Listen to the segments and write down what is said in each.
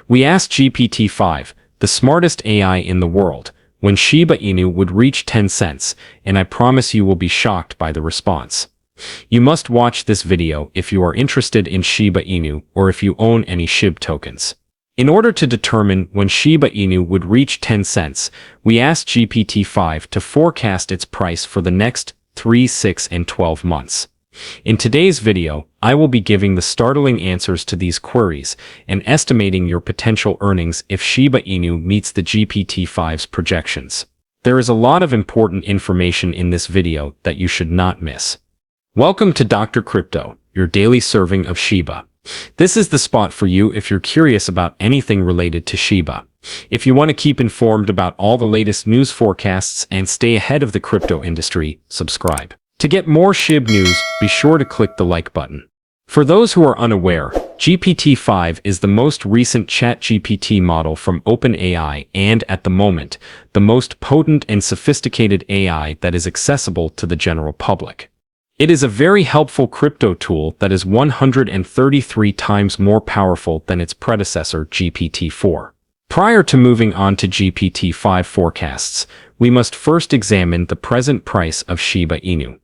We asked GPT-5, the smartest AI in the world, when Shiba Inu would reach 10 cents, and I promise you will be shocked by the response. You must watch this video if you are interested in Shiba Inu or if you own any SHIB tokens. In order to determine when Shiba Inu would reach 10 cents, we asked GPT-5 to forecast its price for the next 3, 6, and 12 months. In today's video, I will be giving the startling answers to these queries and estimating your potential earnings if Shiba Inu meets the GPT-5's projections. There is a lot of important information in this video that you should not miss. Welcome to Dr. Crypto, your daily serving of Shiba. This is the spot for you if you're curious about anything related to Shiba. If you want to keep informed about all the latest news forecasts and stay ahead of the crypto industry, subscribe. To get more SHIB news, be sure to click the like button. For those who are unaware, GPT-5 is the most recent ChatGPT model from OpenAI and, at the moment, the most potent and sophisticated AI that is accessible to the general public. It is a very helpful crypto tool that is 133 times more powerful than its predecessor, GPT-4. Prior to moving on to GPT-5 forecasts, we must first examine the present price of Shiba Inu.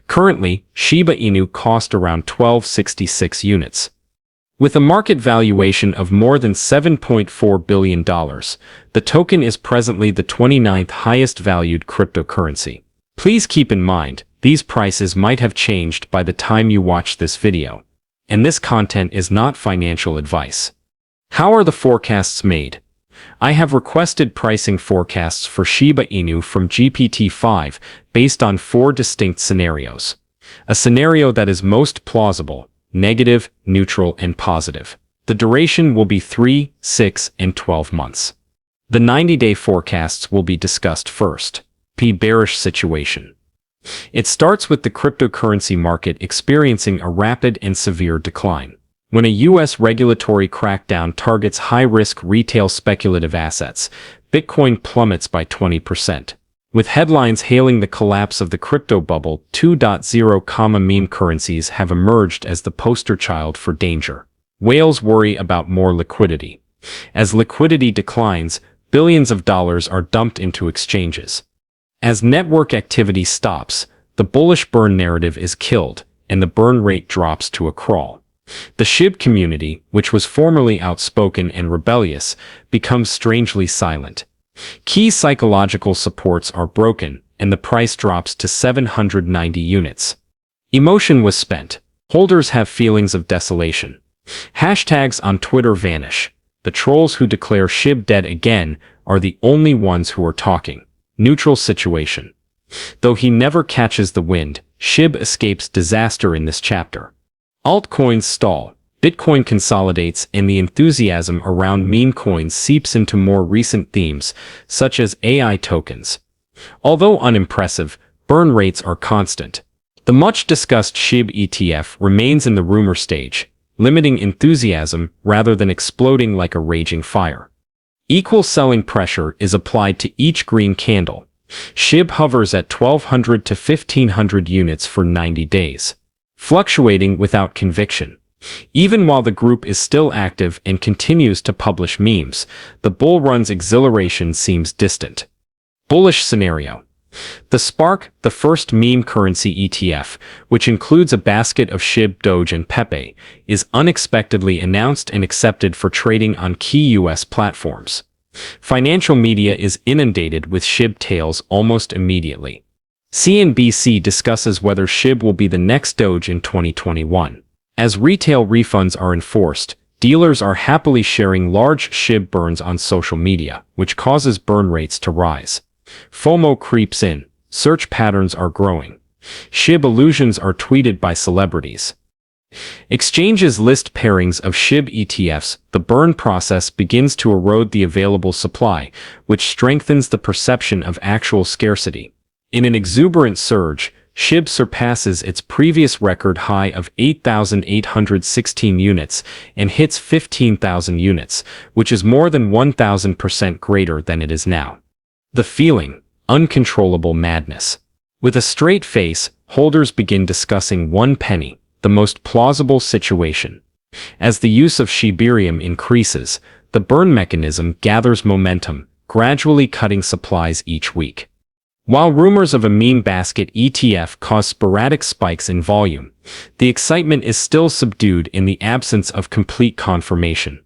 Currently, Shiba Inu cost around 1266 units. With a market valuation of more than $7.4 billion, the token is presently the 29th highest valued cryptocurrency. Please keep in mind, these prices might have changed by the time you watch this video, and this content is not financial advice. How are the forecasts made? I have requested pricing forecasts for Shiba Inu from GPT-5 based on 4 distinct scenarios. A scenario that is most plausible, negative, neutral, and positive. The duration will be 3, 6, and 12 months. The 90-day forecasts will be discussed first. Bearish situation. It starts with the cryptocurrency market experiencing a rapid and severe decline. When a U.S. regulatory crackdown targets high-risk retail speculative assets, Bitcoin plummets by 20%. With headlines hailing the collapse of the crypto bubble, 2.0, meme currencies have emerged as the poster child for danger. Whales worry about more liquidity. As liquidity declines, billions of dollars are dumped into exchanges. As network activity stops, the bullish burn narrative is killed, and the burn rate drops to a crawl. The SHIB community, which was formerly outspoken and rebellious, becomes strangely silent. Key psychological supports are broken, and the price drops to 790 units. Emotion was spent. Holders have feelings of desolation. Hashtags on Twitter vanish. The trolls who declare SHIB dead again are the only ones who are talking. Neutral situation. Though he never catches the wind, SHIB escapes disaster in this chapter. Altcoins stall. Bitcoin consolidates and the enthusiasm around meme coins seeps into more recent themes, such as AI tokens. Although unimpressive, burn rates are constant. The much-discussed SHIB ETF remains in the rumor stage, limiting enthusiasm rather than exploding like a raging fire. Equal selling pressure is applied to each green candle. SHIB hovers at 1,200 to 1,500 units for 90 days. Fluctuating without conviction. Even while the group is still active and continues to publish memes, the bull run's exhilaration seems distant. Bullish scenario. The Spark, the first meme currency ETF, which includes a basket of SHIB, Doge, and Pepe, is unexpectedly announced and accepted for trading on key U.S. platforms. Financial media is inundated with SHIB tales almost immediately. CNBC discusses whether SHIB will be the next Doge in 2021. As retail refunds are enforced, dealers are happily sharing large SHIB burns on social media, which causes burn rates to rise. FOMO creeps in. Search patterns are growing. SHIB illusions are tweeted by celebrities. Exchanges list pairings of SHIB ETFs. The burn process begins to erode the available supply, which strengthens the perception of actual scarcity. In an exuberant surge, SHIB surpasses its previous record high of 8,816 units and hits 15,000 units, which is more than 1,000% greater than it is now. The feeling, uncontrollable madness. With a straight face, holders begin discussing 1 penny, the most plausible situation. As the use of Shibarium increases, the burn mechanism gathers momentum, gradually cutting supplies each week. While rumors of a meme basket ETF cause sporadic spikes in volume, the excitement is still subdued in the absence of complete confirmation.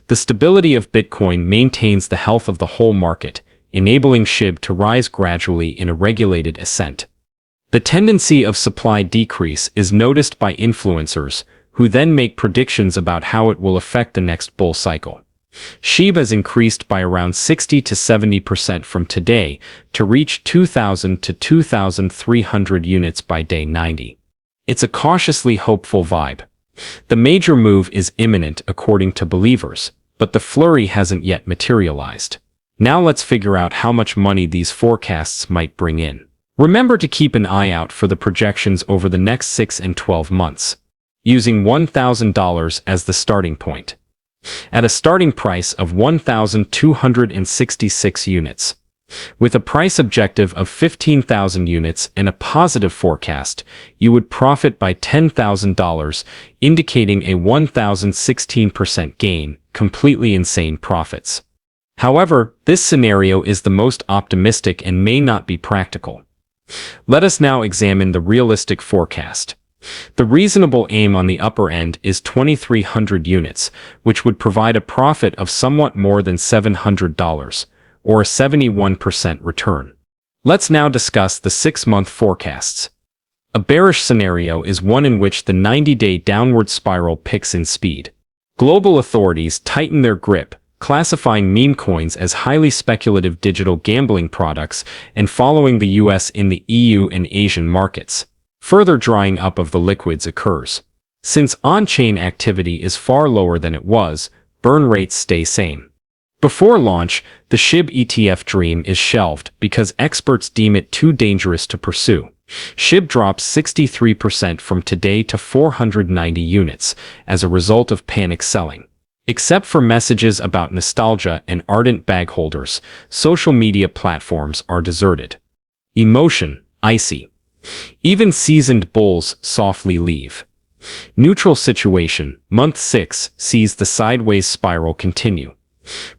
The stability of Bitcoin maintains the health of the whole market, enabling SHIB to rise gradually in a regulated ascent. The tendency of supply decrease is noticed by influencers, who then make predictions about how it will affect the next bull cycle. SHIB has increased by around 60 to 70% from today to reach 2,000 to 2,300 units by day 90. It's a cautiously hopeful vibe. The major move is imminent according to believers, but the flurry hasn't yet materialized. Now let's figure out how much money these forecasts might bring in. Remember to keep an eye out for the projections over the next 6 and 12 months, using $1,000 as the starting point. At a starting price of 1,266 units. With a price objective of 15,000 units and a positive forecast, you would profit by $10,000, indicating a 1,016% gain, completely insane profits. However, this scenario is the most optimistic and may not be practical. Let us now examine the realistic forecast. The reasonable aim on the upper end is 2,300 units, which would provide a profit of somewhat more than $700, or a 71% return. Let's now discuss the 6-month forecasts. A bearish scenario is one in which the 90-day downward spiral picks in speed. Global authorities tighten their grip, classifying meme coins as highly speculative digital gambling products and following the US in the EU and Asian markets. Further drying up of the liquids occurs. Since on-chain activity is far lower than it was, burn rates stay same. Before launch, the SHIB ETF dream is shelved because experts deem it too dangerous to pursue. SHIB drops 63% from today to 490 units as a result of panic selling. Except for messages about nostalgia and ardent bag holders, social media platforms are deserted. Emotion, icy. Even seasoned bulls softly leave. Neutral situation, month 6 sees the sideways spiral continue.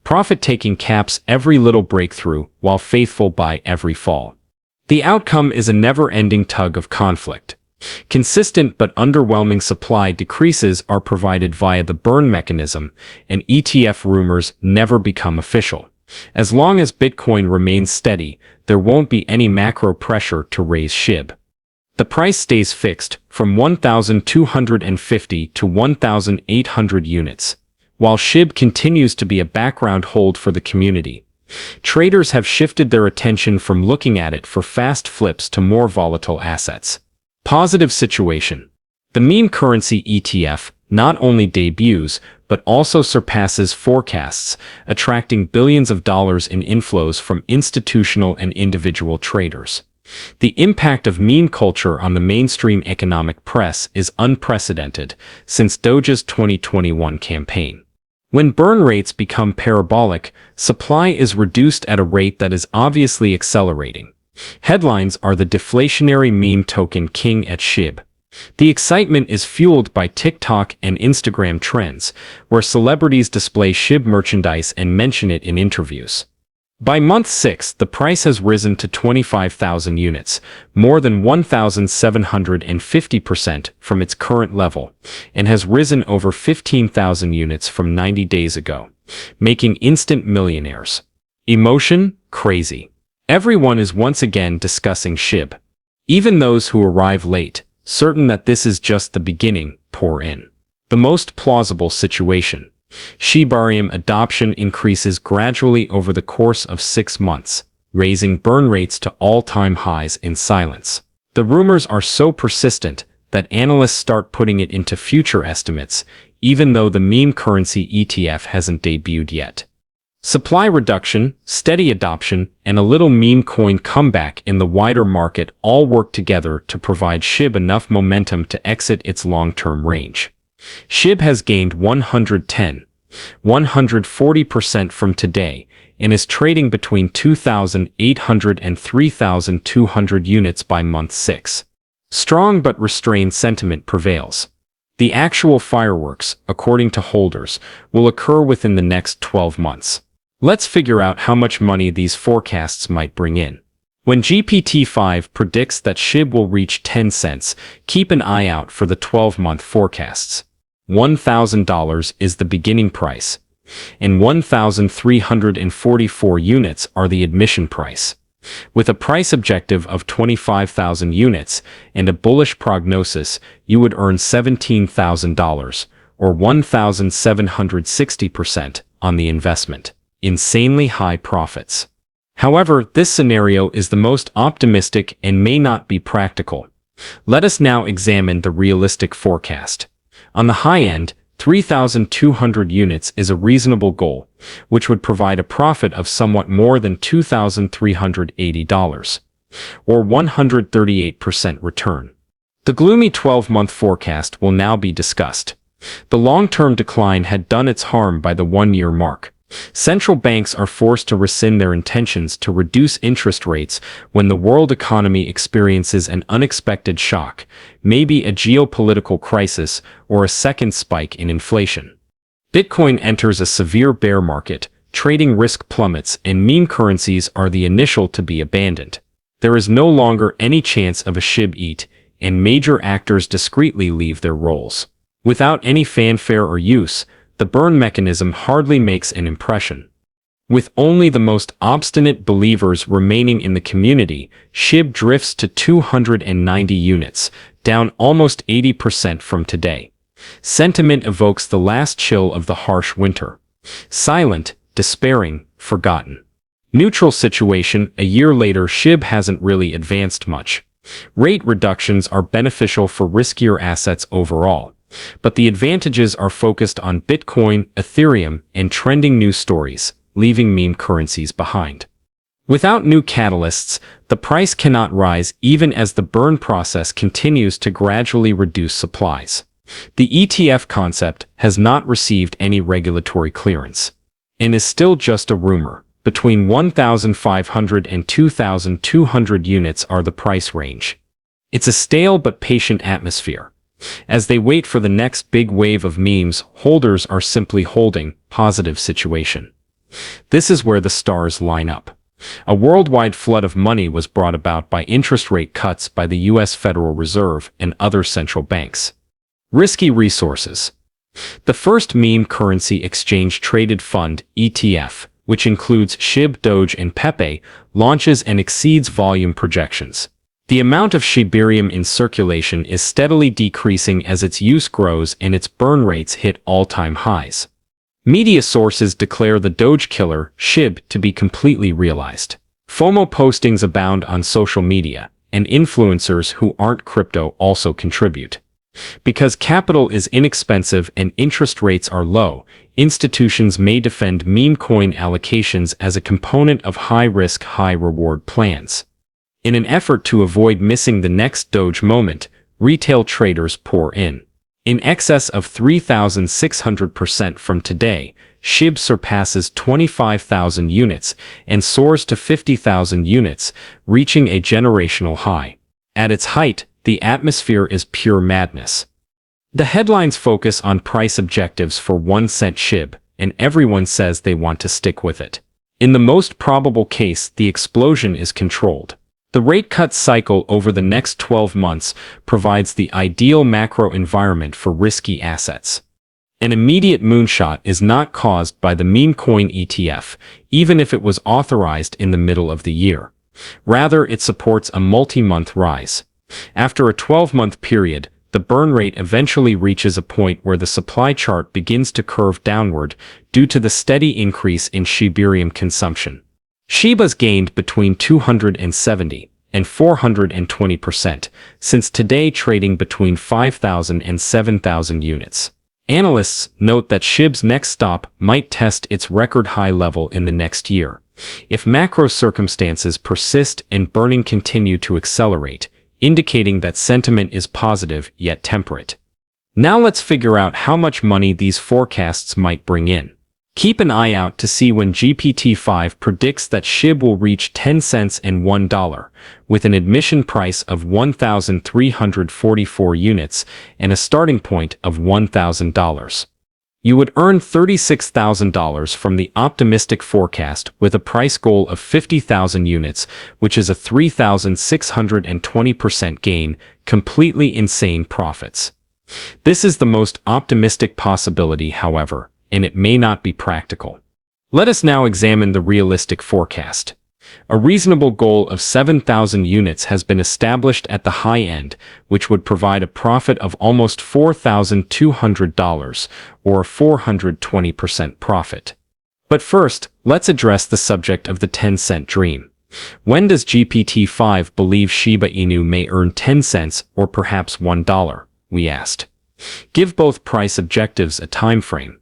Profit-taking caps every little breakthrough while faithful buy every fall. The outcome is a never-ending tug of conflict. Consistent but underwhelming supply decreases are provided via the burn mechanism, and ETF rumors never become official. As long as Bitcoin remains steady, there won't be any macro pressure to raise SHIB. The price stays fixed from 1,250 to 1,800 units, while SHIB continues to be a background hold for the community. Traders have shifted their attention from looking at it for fast flips to more volatile assets. Positive situation. The meme currency ETF not only debuts, but also surpasses forecasts, attracting billions of dollars in inflows from institutional and individual traders. The impact of meme culture on the mainstream economic press is unprecedented since Doge's 2021 campaign. When burn rates become parabolic, supply is reduced at a rate that is obviously accelerating. Headlines are the deflationary meme token king at SHIB. The excitement is fueled by TikTok and Instagram trends, where celebrities display SHIB merchandise and mention it in interviews. By month 6, the price has risen to 25,000 units, more than 1,750% from its current level, and has risen over 15,000 units from 90 days ago, making instant millionaires. Emotion? Crazy. Everyone is once again discussing SHIB. Even those who arrive late, certain that this is just the beginning, pour in. The most plausible situation. Shibarium adoption increases gradually over the course of 6 months, raising burn rates to all-time highs in silence. The rumors are so persistent that analysts start putting it into future estimates, even though the meme currency ETF hasn't debuted yet. Supply reduction, steady adoption, and a little meme coin comeback in the wider market all work together to provide SHIB enough momentum to exit its long-term range. SHIB has gained 140% from today and is trading between 2,800 and 3,200 units by month 6. Strong but restrained sentiment prevails. The actual fireworks, according to holders, will occur within the next 12 months. Let's figure out how much money these forecasts might bring in. When GPT-5 predicts that SHIB will reach 10 cents, keep an eye out for the 12-month forecasts. $1,000 is the beginning price, and 1,344 units are the admission price. With a price objective of 25,000 units and a bullish prognosis, you would earn $17,000, or 1,760% on the investment. Insanely high profits. However, this scenario is the most optimistic and may not be practical. Let us now examine the realistic forecast. On the high end, 3,200 units is a reasonable goal, which would provide a profit of somewhat more than $2,380, or 138% return. The gloomy 12-month forecast will now be discussed. The long-term decline had done its harm by the one-year mark. Central banks are forced to rescind their intentions to reduce interest rates when the world economy experiences an unexpected shock, maybe a geopolitical crisis or a second spike in inflation. Bitcoin enters a severe bear market, trading risk plummets, and meme currencies are the initial to be abandoned. There is no longer any chance of a SHIB eat, and major actors discreetly leave their roles. Without any fanfare or use, the burn mechanism hardly makes an impression. With only the most obstinate believers remaining in the community, SHIB drifts to 290 units, down almost 80% from today. Sentiment evokes the last chill of the harsh winter. Silent, despairing, forgotten. Neutral situation, a year later SHIB hasn't really advanced much. Rate reductions are beneficial for riskier assets overall, but the advantages are focused on Bitcoin, Ethereum, and trending news stories, leaving meme currencies behind. Without new catalysts, the price cannot rise even as the burn process continues to gradually reduce supplies. The ETF concept has not received any regulatory clearance, and is still just a rumor. Between 1,500 and 2,200 units are the price range. It's a stale but patient atmosphere. As they wait for the next big wave of memes, holders are simply holding. Positive situation. This is where the stars line up. A worldwide flood of money was brought about by interest rate cuts by the US Federal Reserve and other central banks. Risky resources. The first meme currency exchange traded fund, ETF, which includes SHIB, Doge, and Pepe, launches and exceeds volume projections. The amount of Shibarium in circulation is steadily decreasing as its use grows and its burn rates hit all-time highs. Media sources declare the Doge killer, SHIB, to be completely realized. FOMO postings abound on social media, and influencers who aren't crypto also contribute. Because capital is inexpensive and interest rates are low, institutions may defend meme coin allocations as a component of high-risk, high-reward plans. In an effort to avoid missing the next Doge moment, retail traders pour in. In excess of 3,600% from today, SHIB surpasses 25,000 units and soars to 50,000 units, reaching a generational high. At its height, the atmosphere is pure madness. The headlines focus on price objectives for 1 cent SHIB, and everyone says they want to stick with it. In the most probable case, the explosion is controlled. The rate cut cycle over the next 12 months provides the ideal macro environment for risky assets. An immediate moonshot is not caused by the meme coin ETF, even if it was authorized in the middle of the year. Rather, it supports a multi-month rise. After a 12-month period, the burn rate eventually reaches a point where the supply chart begins to curve downward due to the steady increase in Shibarium consumption. Shiba's gained between 270 and 420% since today, trading between 5,000 and 7,000 units. Analysts note that SHIB's next stop might test its record high level in the next year. If macro circumstances persist and burning continue to accelerate, indicating that sentiment is positive yet temperate. Now let's figure out how much money these forecasts might bring in. Keep an eye out to see when GPT-5 predicts that SHIB will reach 10 cents and $1, with an admission price of 1,344 units and a starting point of $1,000. You would earn $36,000 from the optimistic forecast with a price goal of 50,000 units, which is a 3,620% gain, completely insane profits. This is the most optimistic possibility, however, and it may not be practical. Let us now examine the realistic forecast. A reasonable goal of 7,000 units has been established at the high end, which would provide a profit of almost $4,200, or a 420% profit. But first, let's address the subject of the 10-cent dream. When does GPT-5 believe Shiba Inu may earn 10 cents or perhaps $1? We asked. Give both price objectives a time frame.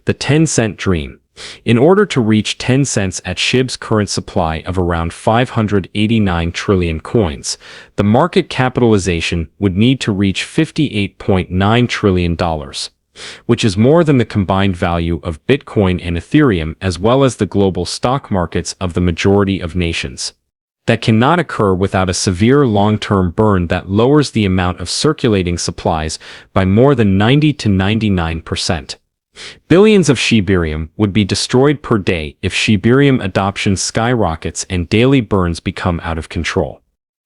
The 10-cent dream. In order to reach 10 cents at SHIB's current supply of around 589 trillion coins, the market capitalization would need to reach $58.9 trillion, which is more than the combined value of Bitcoin and Ethereum as well as the global stock markets of the majority of nations. That cannot occur without a severe long-term burn that lowers the amount of circulating supplies by more than 90 to 99%. Billions of Shibarium would be destroyed per day if Shibarium adoption skyrockets and daily burns become out of control.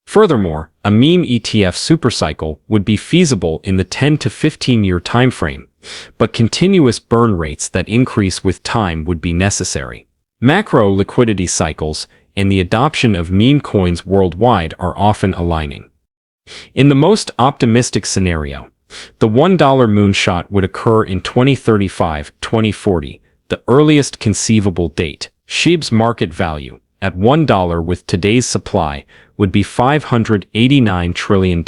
Furthermore, a meme ETF supercycle would be feasible in the 10 to 15-year timeframe, but continuous burn rates that increase with time would be necessary. Macro liquidity cycles and the adoption of meme coins worldwide are often aligning. In the most optimistic scenario, the $1 moonshot would occur in 2035-2040, the earliest conceivable date. SHIB's market value, at $1 with today's supply, would be $589 trillion,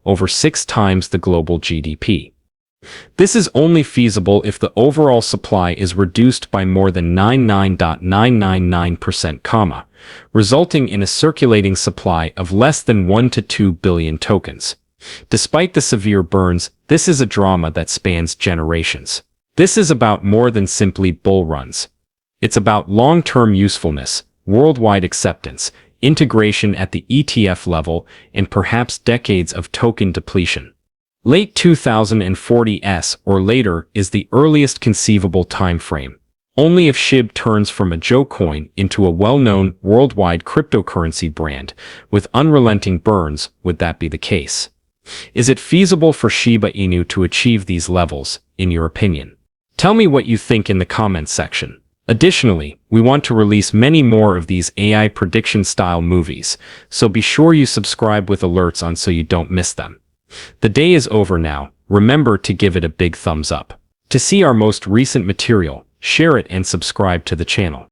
over 6 times the global GDP. This is only feasible if the overall supply is reduced by more than 99.999%, resulting in a circulating supply of less than 1 to 2 billion tokens. Despite the severe burns, this is a drama that spans generations. This is about more than simply bull runs. It's about long-term usefulness, worldwide acceptance, integration at the ETF level, and perhaps decades of token depletion. Late 2040s or later is the earliest conceivable time frame. Only if SHIB turns from a joke coin into a well-known worldwide cryptocurrency brand with unrelenting burns would that be the case. Is it feasible for Shiba Inu to achieve these levels, in your opinion? Tell me what you think in the comments section. Additionally, we want to release many more of these AI prediction-style movies, so be sure you subscribe with alerts on so you don't miss them. The day is over now. Remember to give it a big thumbs up. To see our most recent material, share it and subscribe to the channel.